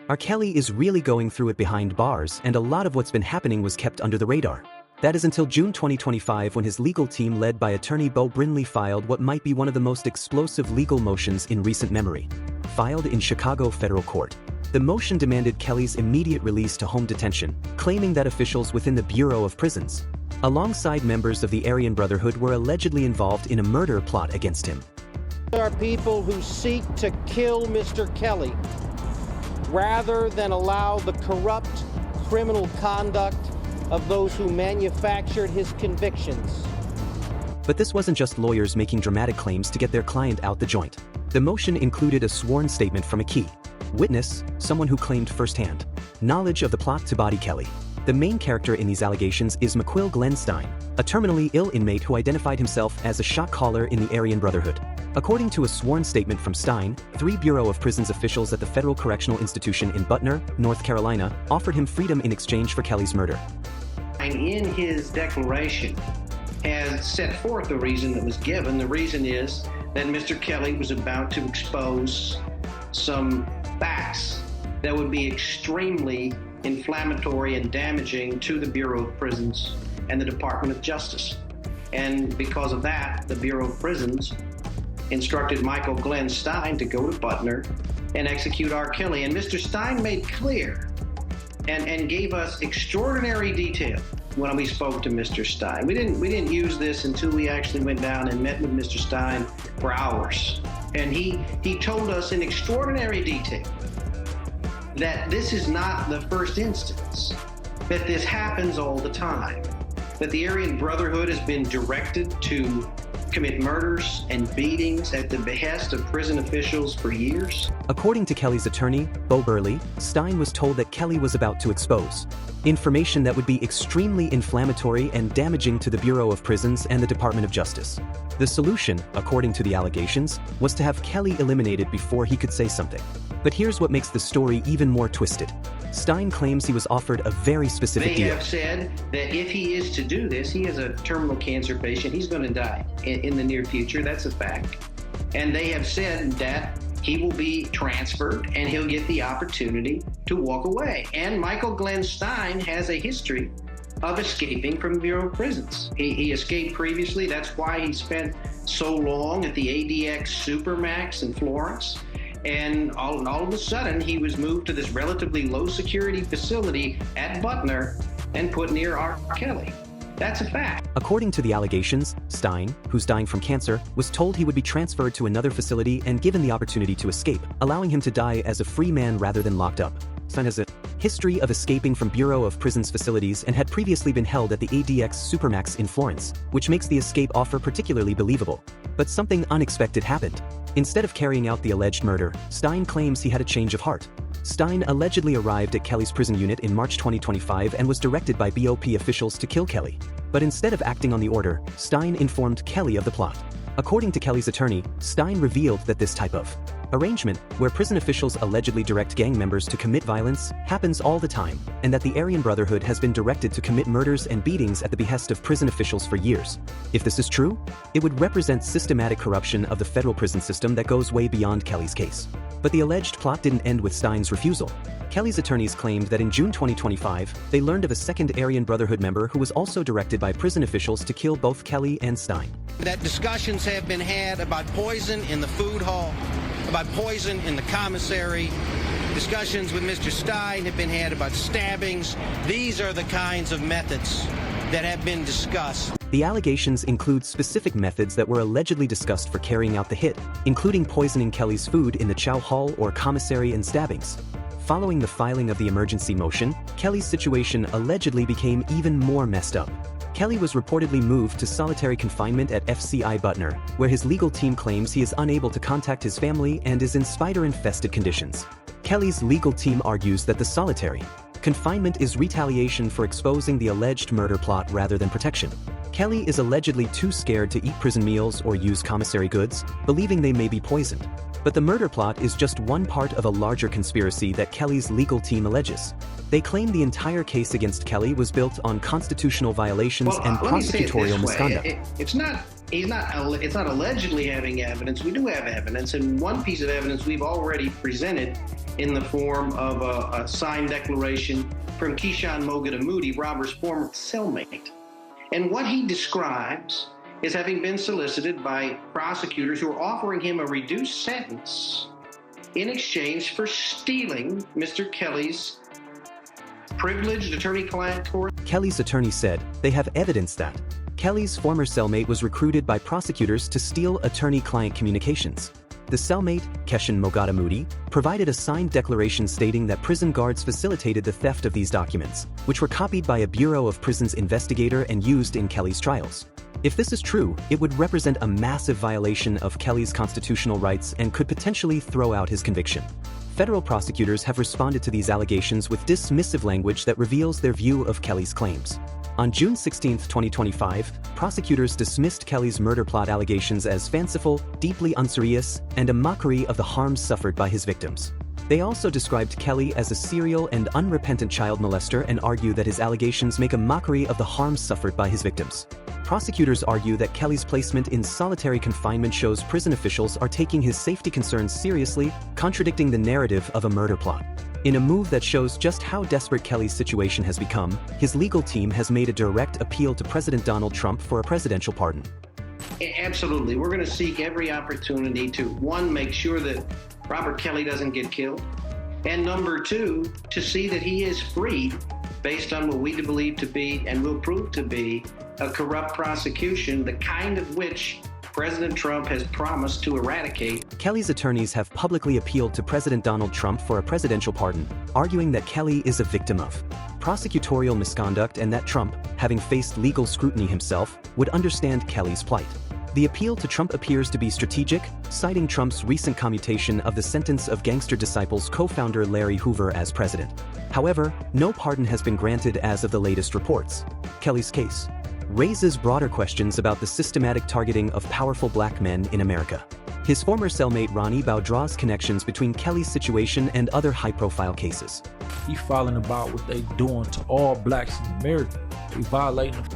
R. Kelly is really going through it behind bars, and a lot of what's been happening was kept under the radar. That is until June 2025, when his legal team led by attorney Bo Brinley filed what might be one of the most explosive legal motions in recent memory. Filed in Chicago federal court. The motion demanded Kelly's immediate release to home detention, claiming that officials within the Bureau of Prisons, alongside members of the Aryan Brotherhood, were allegedly involved in a murder plot against him. There are people who seek to kill Mr. Kelly rather than allow the corrupt criminal conduct of those who manufactured his convictions. But this wasn't just lawyers making dramatic claims to get their client out the joint. The motion included a sworn statement from a key witness, someone who claimed firsthand knowledge of the plot to body Kelly. The main character in these allegations is McQuill Glenn Stein, a terminally ill inmate who identified himself as a shot caller in the Aryan Brotherhood. According to a sworn statement from Stein, 3 Bureau of Prisons officials at the Federal Correctional Institution in Butner, North Carolina, offered him freedom in exchange for Kelly's murder. And in his declaration has set forth the reason that was given. The reason is that Mr. Kelly was about to expose some facts that would be extremely inflammatory and damaging to the Bureau of Prisons and the Department of Justice. And because of that, the Bureau of Prisons instructed Michael Glenn Stein to go to Butner and execute R. Kelly. And Mr. Stein made clear and gave us extraordinary detail when we spoke to Mr. Stein. We didn't use this until we actually went down and met with Mr. Stein for hours. And he told us in extraordinary detail that this is not the first instance, that this happens all the time, that the Aryan Brotherhood has been directed to commit murders and beatings at the behest of prison officials for years. According to Kelly's attorney, Bo Brinley, Stein was told that Kelly was about to expose information that would be extremely inflammatory and damaging to the Bureau of Prisons and the Department of Justice. The solution, according to the allegations, was to have Kelly eliminated before he could say something. But here's what makes the story even more twisted. Stein claims he was offered a very specific deal. They have said that if he is to do this, he is a terminal cancer patient, he's going to die in the near future. That's a fact. And they have said that he will be transferred and he'll get the opportunity to walk away. And Michael Glenn Stein has a history of escaping from the Bureau of Prisons. He escaped previously. That's why he spent so long at the ADX Supermax in Florence. And all of a sudden, he was moved to this relatively low security facility at Butner and put near R. Kelly. That's a fact. According to the allegations, Stein, who's dying from cancer, was told he would be transferred to another facility and given the opportunity to escape, allowing him to die as a free man rather than locked up. Stein has a history of escaping from Bureau of Prisons facilities and had previously been held at the ADX Supermax in Florence, which makes the escape offer particularly believable. But something unexpected happened. Instead of carrying out the alleged murder, Stein claims he had a change of heart. Stein allegedly arrived at Kelly's prison unit in March 2025 and was directed by BOP officials to kill Kelly. But instead of acting on the order, Stein informed Kelly of the plot. According to Kelly's attorney, Stein revealed that this type of arrangement, where prison officials allegedly direct gang members to commit violence, happens all the time, and that the Aryan Brotherhood has been directed to commit murders and beatings at the behest of prison officials for years. If this is true, it would represent systematic corruption of the federal prison system that goes way beyond Kelly's case. But the alleged plot didn't end with Stein's refusal. Kelly's attorneys claimed that in June 2025, they learned of a second Aryan Brotherhood member who was also directed by prison officials to kill both Kelly and Stein. That discussions have been had about poison in the food hall, about poison in the commissary. Discussions with Mr. Stein have been had about stabbings. These are the kinds of methods that have been discussed. The allegations include specific methods that were allegedly discussed for carrying out the hit, including poisoning Kelly's food in the chow hall or commissary and stabbings. Following the filing of the emergency motion, Kelly's situation allegedly became even more messed up. Kelly was reportedly moved to solitary confinement at FCI Butner, where his legal team claims he is unable to contact his family and is in spider-infested conditions. Kelly's legal team argues that the solitary confinement is retaliation for exposing the alleged murder plot rather than protection. Kelly is allegedly too scared to eat prison meals or use commissary goods, believing they may be poisoned. But the murder plot is just one part of a larger conspiracy that Kelly's legal team alleges. They claim the entire case against Kelly was built on constitutional violations and prosecutorial misconduct. It's not allegedly having evidence. We do have evidence, and one piece of evidence we've already presented in the form of a signed declaration from Keyshawn Mogadamudi, Robert's former cellmate. And what he describes is having been solicited by prosecutors who are offering him a reduced sentence in exchange for stealing Mr. Kelly's privileged attorney-client court. Kelly's attorney said they have evidence that Kelly's former cellmate was recruited by prosecutors to steal attorney-client communications. The cellmate, Keshan Mogadamudi, provided a signed declaration stating that prison guards facilitated the theft of these documents, which were copied by a Bureau of Prisons investigator and used in Kelly's trials. If this is true, it would represent a massive violation of Kelly's constitutional rights and could potentially throw out his conviction. Federal prosecutors have responded to these allegations with dismissive language that reveals their view of Kelly's claims. On June 16, 2025, prosecutors dismissed Kelly's murder plot allegations as fanciful, deeply unserious, and a mockery of the harms suffered by his victims. They also described Kelly as a serial and unrepentant child molester and argue that his allegations make a mockery of the harms suffered by his victims. Prosecutors argue that Kelly's placement in solitary confinement shows prison officials are taking his safety concerns seriously, contradicting the narrative of a murder plot. In a move that shows just how desperate Kelly's situation has become, his legal team has made a direct appeal to President Donald Trump for a presidential pardon. Absolutely. We're going to seek every opportunity to, one, make sure that Robert Kelly doesn't get killed, and number two, to see that he is freed based on what we believe to be and will prove to be a corrupt prosecution, the kind of which President Trump has promised to eradicate. Kelly's attorneys have publicly appealed to President Donald Trump for a presidential pardon, arguing that Kelly is a victim of prosecutorial misconduct and that Trump, having faced legal scrutiny himself, would understand Kelly's plight. The appeal to Trump appears to be strategic, citing Trump's recent commutation of the sentence of Gangster Disciples co-founder Larry Hoover as president. However, no pardon has been granted as of the latest reports. Kelly's case raises broader questions about the systematic targeting of powerful black men in America. His former cellmate Ronnie Bao draws connections between Kelly's situation and other high-profile cases. He filing about what they doing to all blacks in America. They violating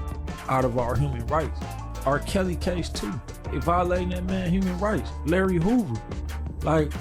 out of our human rights. R. Kelly case too. They violating that man human rights. Larry Hoover, like,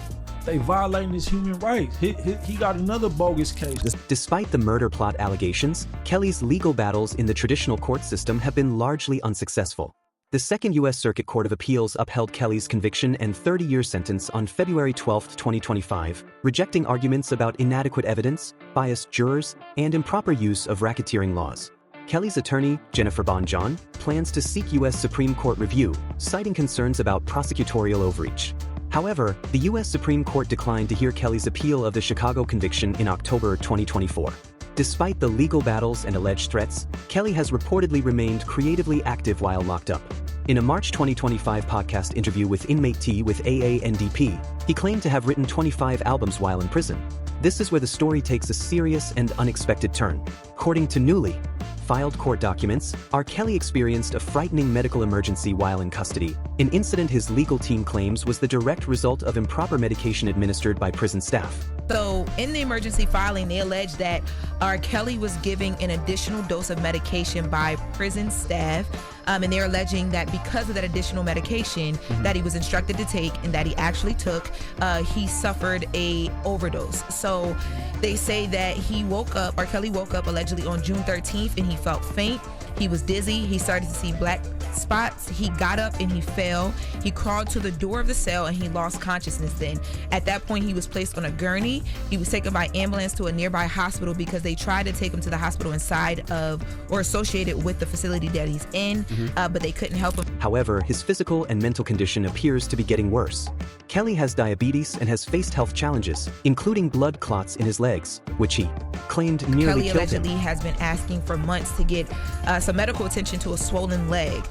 they violating his human rights. He got another bogus case. Despite the murder plot allegations, Kelly's legal battles in the traditional court system have been largely unsuccessful. The Second U.S. Circuit Court of Appeals upheld Kelly's conviction and 30-year sentence on February 12, 2025, rejecting arguments about inadequate evidence, biased jurors, and improper use of racketeering laws. Kelly's attorney, Jennifer Bonjohn, plans to seek U.S. Supreme Court review, citing concerns about prosecutorial overreach. However, the U.S. Supreme Court declined to hear Kelly's appeal of the Chicago conviction in October 2024. Despite the legal battles and alleged threats, Kelly has reportedly remained creatively active while locked up. In a March 2025 podcast interview with Inmate T with AANDP, he claimed to have written 25 albums while in prison. This is where the story takes a serious and unexpected turn. According to newly filed court documents, R. Kelly experienced a frightening medical emergency while in custody, an incident his legal team claims was the direct result of improper medication administered by prison staff. So in the emergency filing, they allege that R. Kelly was giving an additional dose of medication by prison staff, and they're alleging that because of that additional medication that he was instructed to take and that he actually took, he suffered a overdose. So they say that he woke up, R. Kelly woke up allegedly on June 13th and he felt faint. He was dizzy. He started to see black spots. He got up and he fell. He crawled to the door of the cell and he lost consciousness then. At that point, he was placed on a gurney. He was taken by ambulance to a nearby hospital because they tried to take him to the hospital inside of or associated with the facility that he's in, but they couldn't help him. However, his physical and mental condition appears to be getting worse. Kelly has diabetes and has faced health challenges, including blood clots in his legs, which he claimed nearly Kelly killed him. allegedly has been asking for months to get some medical attention to a swollen leg.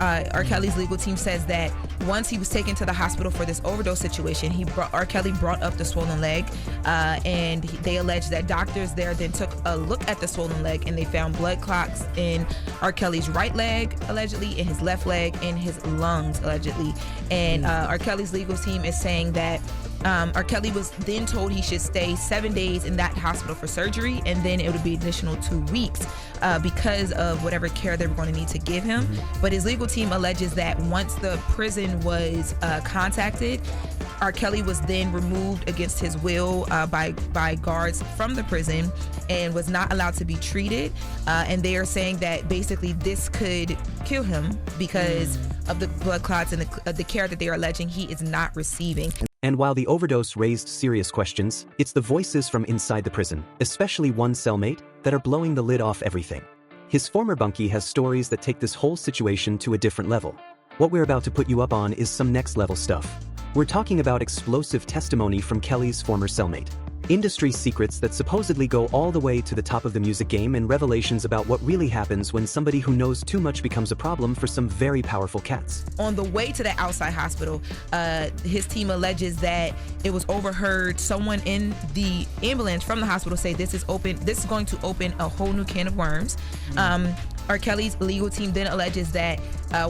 R. Kelly's legal team says that once he was taken to the hospital for this overdose situation, R. Kelly brought up the swollen leg, and they allege that doctors there then took a look at the swollen leg and they found blood clots in R. Kelly's right leg, allegedly, in his left leg, in his lungs, allegedly. And R. Kelly's legal team is saying that R. Kelly was then told he should stay 7 days in that hospital for surgery, and then it would be additional 2 weeks because of whatever care they were going to need to give him. But his legal team alleges that once the prison was contacted, R. Kelly was then removed against his will by guards from the prison and was not allowed to be treated. And they are saying that basically this could kill him because of the blood clots and the care that they are alleging he is not receiving. And while the overdose raised serious questions, it's the voices from inside the prison, especially one cellmate, that are blowing the lid off everything. His former bunkie has stories that take this whole situation to a different level. What we're about to put you up on is some next level stuff. We're talking about explosive testimony from Kelly's former cellmate. Industry secrets that supposedly go all the way to the top of the music game, and revelations about what really happens when somebody who knows too much becomes a problem for some very powerful cats. On the way to the outside hospital, his team alleges that it was overheard someone in the ambulance from the hospital say this is going to open a whole new can of worms. R. Kelly's legal team then alleges that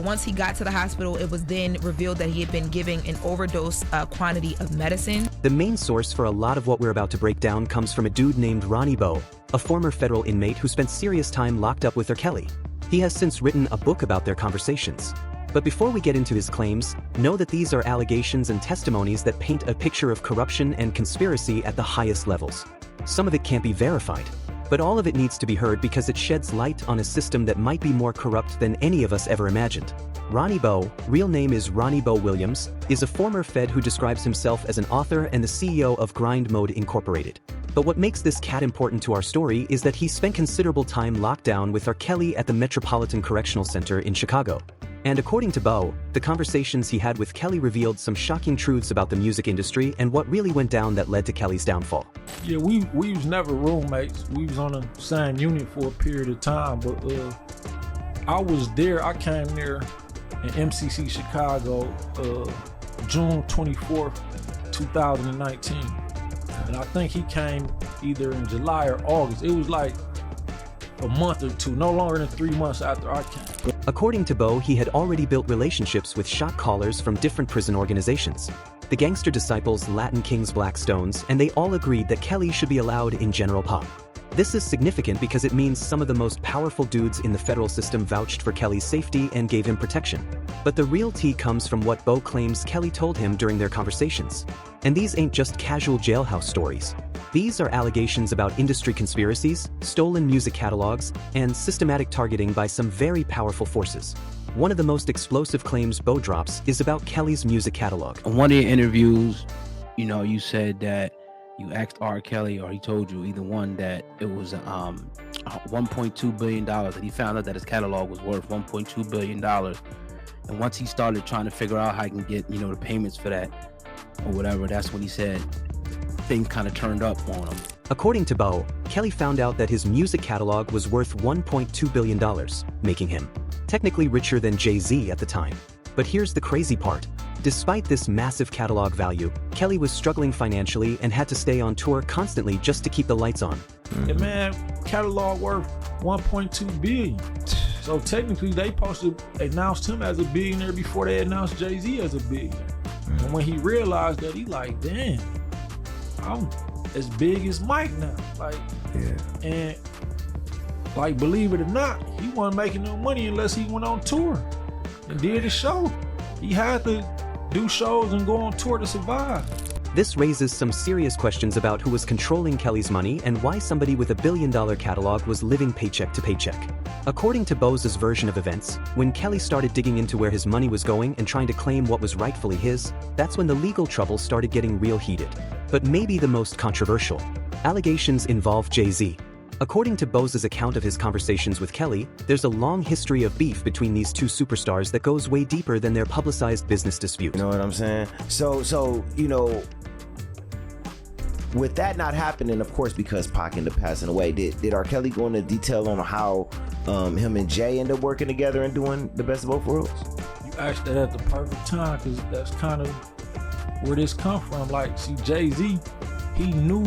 once he got to the hospital, it was then revealed that he had been giving an overdose quantity of medicine. The main source for a lot of what we're about to break down comes from a dude named Ronnie Bo, a former federal inmate who spent serious time locked up with R. Kelly. He has since written a book about their conversations. But before we get into his claims, know that these are allegations and testimonies that paint a picture of corruption and conspiracy at the highest levels. Some of it can't be verified, but all of it needs to be heard because it sheds light on a system that might be more corrupt than any of us ever imagined. Ronnie Bo, real name is Ronnie Bo Williams, is a former Fed who describes himself as an author and the CEO of Grind Mode Incorporated. But what makes this cat important to our story is that he spent considerable time locked down with R. Kelly at the Metropolitan Correctional Center in Chicago. And according to Bo, the conversations he had with Kelly revealed some shocking truths about the music industry and what really went down that led to Kelly's downfall. Yeah, we was never roommates. We was on the same unit for a period of time, but I was there. I came there in MCC Chicago, June 24th, 2019. And I think he came either in July or August. It was like a month or two, no longer than 3 months after I came. According to Bo, he had already built relationships with shot callers from different prison organizations, the Gangster Disciples, Latin Kings, Black Stones, and they all agreed that Kelly should be allowed in general pop. This is significant because it means some of the most powerful dudes in the federal system vouched for Kelly's safety and gave him protection. But the real tea comes from what Bo claims Kelly told him during their conversations. And these ain't just casual jailhouse stories. These are allegations about industry conspiracies, stolen music catalogs, and systematic targeting by some very powerful forces. One of the most explosive claims Bo drops is about Kelly's music catalog. In one of your interviews, you said that you asked R. Kelly, or he told you, either one, that it was $1.2 billion, and he found out that his catalog was worth $1.2 billion. And once he started trying to figure out how he can get, the payments for that or whatever, that's when he said things kind of turned up on him. According to Bo, Kelly found out that his music catalog was worth $1.2 billion, making him technically richer than Jay-Z at the time. But here's the crazy part. Despite this massive catalog value, Kelly was struggling financially and had to stay on tour constantly just to keep the lights on. And man, catalog worth $1.2 billion. So technically they supposed to announced him as a billionaire before they announced Jay-Z as a billionaire. And when he realized that, he like, damn, I'm as big as Mike now. And like, believe it or not, he wasn't making no money unless he went on tour and did a show. He had to do shows and go on tour to survive. This raises some serious questions about who was controlling Kelly's money and why somebody with $1 billion catalog was living paycheck to paycheck. According to Bo's version of events, when Kelly started digging into where his money was going and trying to claim what was rightfully his, that's when the legal trouble started getting real heated. But maybe the most controversial allegations involve Jay-Z. According to Bo's account of his conversations with Kelly, there's a long history of beef between these two superstars that goes way deeper than their publicized business dispute. You know what I'm saying? So with that not happening, of course, because Pac ended up passing away, did R. Kelly go into detail on how him and Jay ended up working together and doing the best of both worlds? You asked that at the perfect time, because that's kind of where this come from. Like, see, Jay-Z, he knew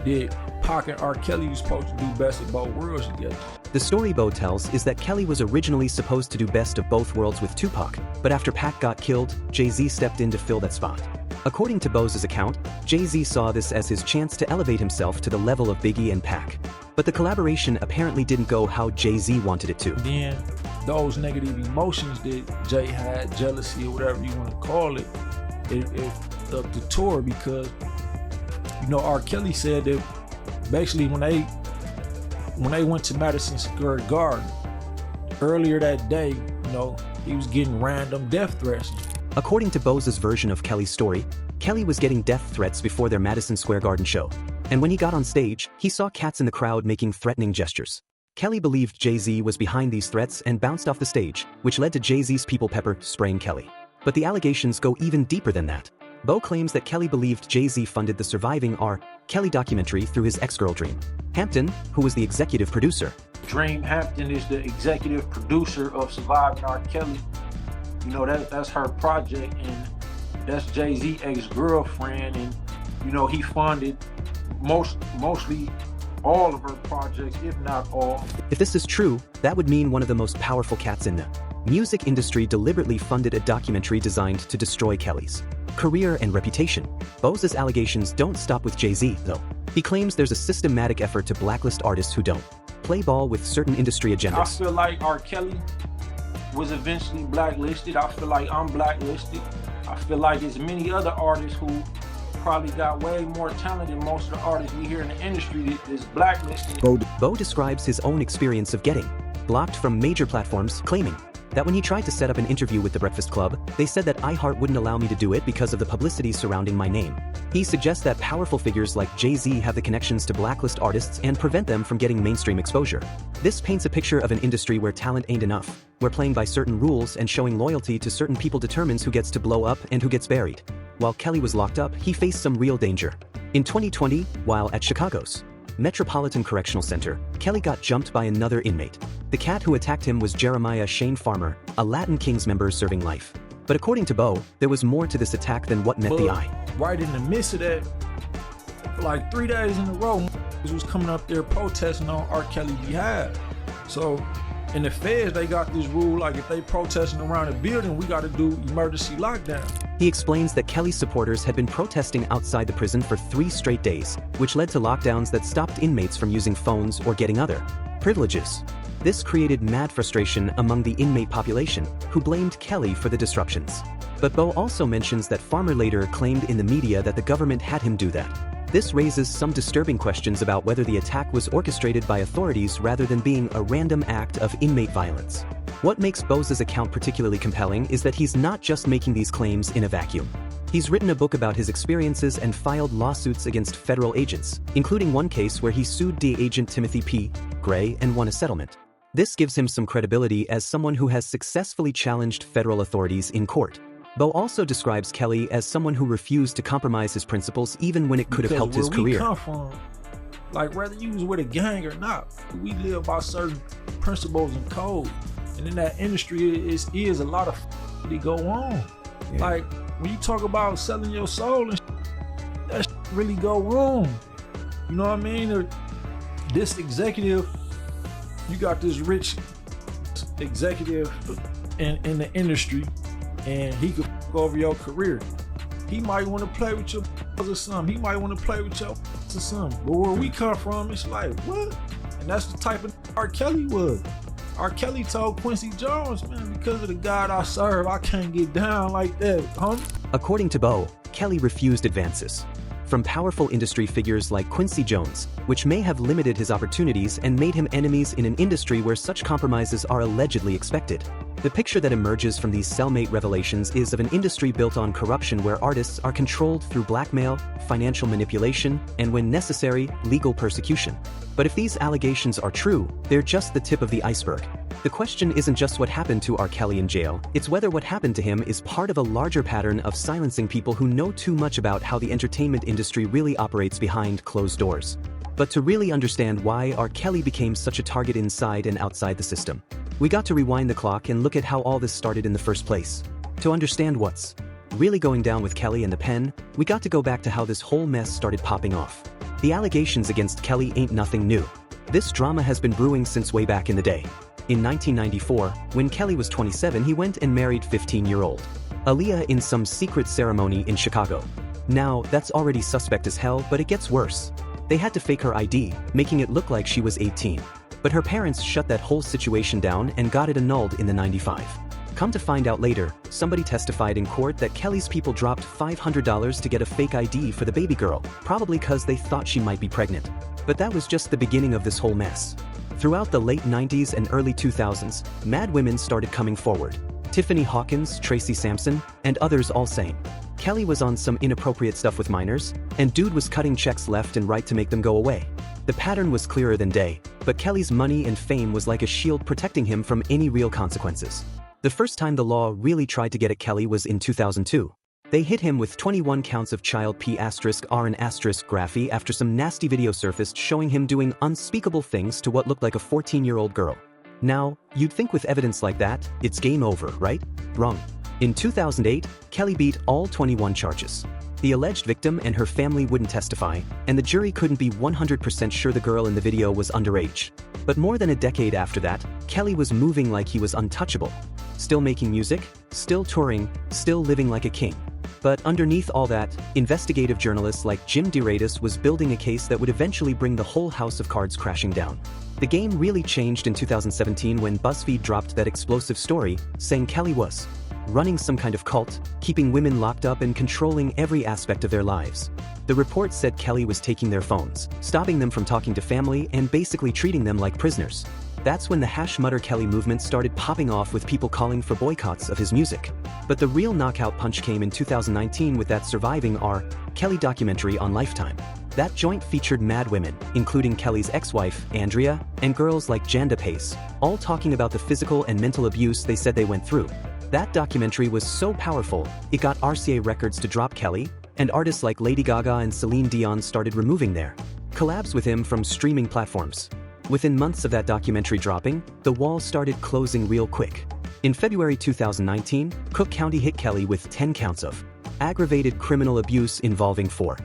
that Pac and R. Kelly was supposed to do best of both worlds together. The story Bo tells is that Kelly was originally supposed to do best of both worlds with Tupac, but after Pac got killed, Jay-Z stepped in to fill that spot. According to Bo's account, Jay-Z saw this as his chance to elevate himself to the level of Biggie and Pac. But the collaboration apparently didn't go how Jay-Z wanted it to. Then those negative emotions that Jay had, jealousy or whatever you want to call it, it up the tour because, you know, R. Kelly said that basically when they went to Madison Square Garden earlier that day, you know, he was getting random death threats. According to Bo's version of Kelly's story, Kelly was getting death threats before their Madison Square Garden show. And when he got on stage, he saw cats in the crowd making threatening gestures. Kelly believed Jay-Z was behind these threats and bounced off the stage, which led to Jay-Z's people pepper spraying Kelly. But the allegations go even deeper than that. Bo claims that Kelly believed Jay-Z funded the surviving R. Kelly documentary through his ex-girl Dream Hampton, who was the executive producer. Dream Hampton is the executive producer of Surviving R. Kelly. You know, that's her project, and that's Jay-Z's ex-girlfriend, and you know, he funded mostly all of her projects, if not all. If this is true, that would mean one of the most powerful cats in the music industry deliberately funded a documentary designed to destroy Kelly's career and reputation. Bo's allegations don't stop with Jay-Z, though. He claims there's a systematic effort to blacklist artists who don't play ball with certain industry agendas. I feel like R. Kelly was eventually blacklisted. I feel like I'm blacklisted. I feel like there's many other artists who probably got way more talent than most of the artists we hear in the industry that is blacklisted. Bo describes his own experience of getting blocked from major platforms, claiming that when he tried to set up an interview with The Breakfast Club, they said that iHeart wouldn't allow me to do it because of the publicity surrounding my name. He suggests that powerful figures like Jay-Z have the connections to blacklist artists and prevent them from getting mainstream exposure. This paints a picture of an industry where talent ain't enough, where playing by certain rules and showing loyalty to certain people determines who gets to blow up and who gets buried. While Kelly was locked up, he faced some real danger. In 2020, while at Chicago's Metropolitan Correctional Center, Kelly got jumped by another inmate. The cat who attacked him was Jeremiah Shane Farmer, a Latin Kings member serving life. But according to Bo, there was more to this attack than what met the eye. Right in the midst of that, for like 3 days in a row, he was coming up there protesting on R. Kelly's behalf. So in the feds, they got this rule, like if they protesting around a building, we got to do emergency lockdown. He explains that Kelly's supporters had been protesting outside the prison for 3 straight days, which led to lockdowns that stopped inmates from using phones or getting other privileges. This created mad frustration among the inmate population, who blamed Kelly for the disruptions. But Bo also mentions that Farmer later claimed in the media that the government had him do that. This raises some disturbing questions about whether the attack was orchestrated by authorities rather than being a random act of inmate violence. What makes Bo's account particularly compelling is that he's not just making these claims in a vacuum. He's written a book about his experiences and filed lawsuits against federal agents, including one case where he sued DA agent Timothy P. Gray and won a settlement. This gives him some credibility as someone who has successfully challenged federal authorities in court. Bo also describes Kelly as someone who refused to compromise his principles even when it could have helped his career. Come from, like whether you was with a gang or not, we live by certain principles and codes. And in that industry, is a lot of that go on. Yeah. Like when you talk about selling your soul and that really go wrong. You know what I mean? Or this executive, you got this rich executive in the industry, and he could go over your career. He might want to play with your or something. He might want to play with your or something. But where we come from, it's like, what? And that's the type of R. Kelly was. R. Kelly told Quincy Jones, man, because of the God I serve, I can't get down like that, homie. According to Bo, Kelly refused advances from powerful industry figures like Quincy Jones, which may have limited his opportunities and made him enemies in an industry where such compromises are allegedly expected. The picture that emerges from these cellmate revelations is of an industry built on corruption where artists are controlled through blackmail, financial manipulation, and when necessary, legal persecution. But if these allegations are true, they're just the tip of the iceberg. The question isn't just what happened to R. Kelly in jail, it's whether what happened to him is part of a larger pattern of silencing people who know too much about how the entertainment industry really operates behind closed doors. But to really understand why R. Kelly became such a target inside and outside the system, we got to rewind the clock and look at how all this started in the first place. To understand what's really going down with Kelly and the pen, we got to go back to how this whole mess started popping off. The allegations against Kelly ain't nothing new. This drama has been brewing since way back in the day. In 1994, when Kelly was 27, he went and married 15-year-old Aaliyah in some secret ceremony in Chicago. Now, that's already suspect as hell, but it gets worse. They had to fake her ID, making it look like she was 18. But her parents shut that whole situation down and got it annulled in the 95. Come to find out later, somebody testified in court that Kelly's people dropped $500 to get a fake ID for the baby girl, probably because they thought she might be pregnant. But that was just the beginning of this whole mess. Throughout the late 90s and early 2000s, mad women started coming forward. Tiffany Hawkins, Tracy Sampson, and others all saying Kelly was on some inappropriate stuff with minors, and dude was cutting checks left and right to make them go away. The pattern was clearer than day, but Kelly's money and fame was like a shield protecting him from any real consequences. The first time the law really tried to get at Kelly was in 2002. They hit him with 21 counts of child pornography after some nasty video surfaced showing him doing unspeakable things to what looked like a 14-year-old girl. Now, you'd think with evidence like that, it's game over, right? Wrong. In 2008, Kelly beat all 21 charges. The alleged victim and her family wouldn't testify, and the jury couldn't be 100% sure the girl in the video was underage. But more than a decade after that, Kelly was moving like he was untouchable. Still making music, still touring, still living like a king. But underneath all that, investigative journalists like Jim DeRadis was building a case that would eventually bring the whole house of cards crashing down. The game really changed in 2017 when BuzzFeed dropped that explosive story, saying Kelly was running some kind of cult, keeping women locked up and controlling every aspect of their lives. The report said Kelly was taking their phones, stopping them from talking to family, and basically treating them like prisoners. That's when the #MutterKelly movement started popping off with people calling for boycotts of his music. But the real knockout punch came in 2019 with that Surviving R. Kelly documentary on Lifetime. That joint featured mad women, including Kelly's ex-wife, Andrea, and girls like Janda Pace, all talking about the physical and mental abuse they said they went through. That documentary was so powerful, it got RCA Records to drop Kelly, and artists like Lady Gaga and Celine Dion started removing their collabs with him from streaming platforms. Within months of that documentary dropping, the walls started closing real quick. In February 2019, Cook County hit Kelly with 10 counts of aggravated criminal abuse involving 4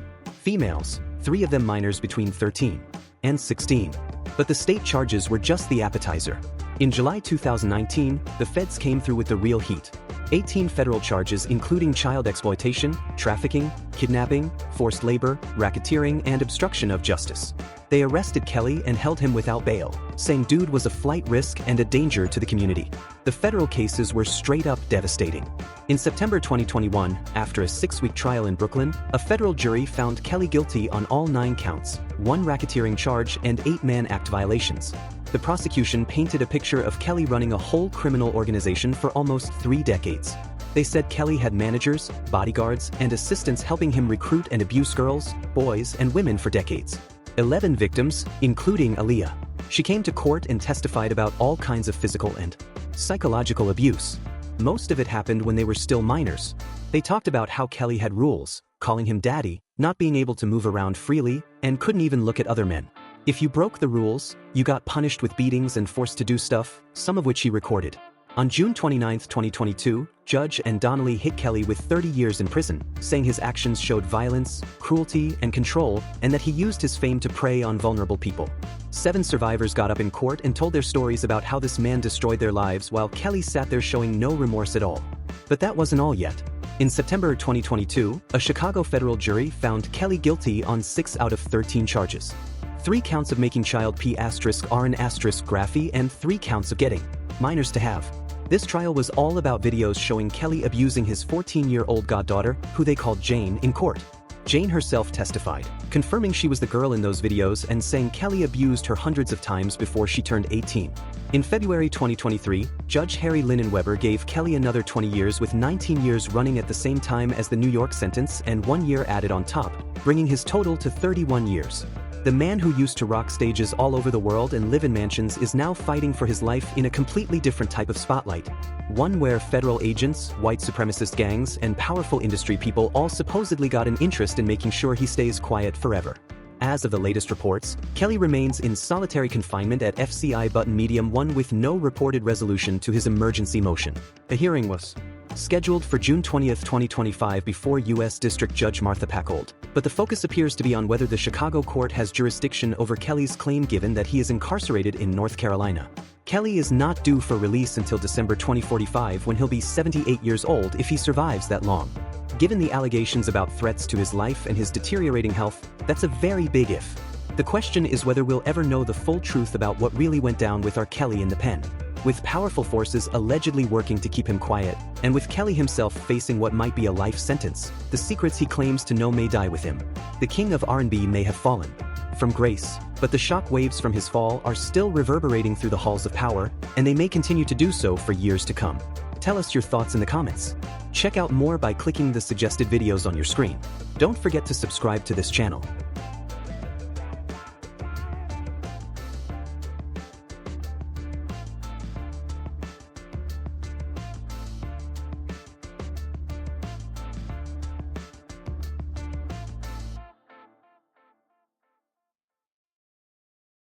females, 3 of them minors between 13 and 16. But the state charges were just the appetizer. In July 2019, the feds came through with the real heat. 18 federal charges including child exploitation, trafficking, kidnapping, forced labor, racketeering, and obstruction of justice. They arrested Kelly and held him without bail, saying dude was a flight risk and a danger to the community. The federal cases were straight up devastating. In September 2021, after a 6-week trial in Brooklyn, a federal jury found Kelly guilty on all 9 counts, 1 racketeering charge and 8 Mann Act violations. The prosecution painted a picture of Kelly running a whole criminal organization for almost 3 decades. They said Kelly had managers, bodyguards, and assistants helping him recruit and abuse girls, boys, and women for decades. 11 victims, including Aaliyah. She came to court and testified about all kinds of physical and psychological abuse. Most of it happened when they were still minors. They talked about how Kelly had rules, calling him daddy, not being able to move around freely, and couldn't even look at other men. If you broke the rules, you got punished with beatings and forced to do stuff, some of which he recorded. On June 29, 2022, Judge and Donnelly hit Kelly with 30 years in prison, saying his actions showed violence, cruelty, and control, and that he used his fame to prey on vulnerable people. 7 survivors got up in court and told their stories about how this man destroyed their lives while Kelly sat there showing no remorse at all. But that wasn't all yet. In September 2022, a Chicago federal jury found Kelly guilty on 6 out of 13 charges. 3 counts of making child pornography and 3 counts of getting minors to have. This trial was all about videos showing Kelly abusing his 14-year-old goddaughter, who they called Jane, in court. Jane herself testified, confirming she was the girl in those videos and saying Kelly abused her hundreds of times before she turned 18. In February 2023, Judge Harry Linenweber gave Kelly another 20 years with 19 years running at the same time as the New York sentence and 1 year added on top, bringing his total to 31 years. The man who used to rock stages all over the world and live in mansions is now fighting for his life in a completely different type of spotlight. One where federal agents, white supremacist gangs, and powerful industry people all supposedly got an interest in making sure he stays quiet forever. As of the latest reports, Kelly remains in solitary confinement at FCI Button Medium 1 with no reported resolution to his emergency motion. A hearing was scheduled for June 20, 2025 before U.S. District Judge Martha Packold, but the focus appears to be on whether the Chicago court has jurisdiction over Kelly's claim given that he is incarcerated in North Carolina. Kelly is not due for release until December 2045 when he'll be 78 years old if he survives that long. Given the allegations about threats to his life and his deteriorating health, that's a very big if. The question is whether we'll ever know the full truth about what really went down with R. Kelly in the pen. With powerful forces allegedly working to keep him quiet, and with Kelly himself facing what might be a life sentence, the secrets he claims to know may die with him. The king of R&B may have fallen from grace, but the shock waves from his fall are still reverberating through the halls of power, and they may continue to do so for years to come. Tell us your thoughts in the comments. Check out more by clicking the suggested videos on your screen. Don't forget to subscribe to this channel.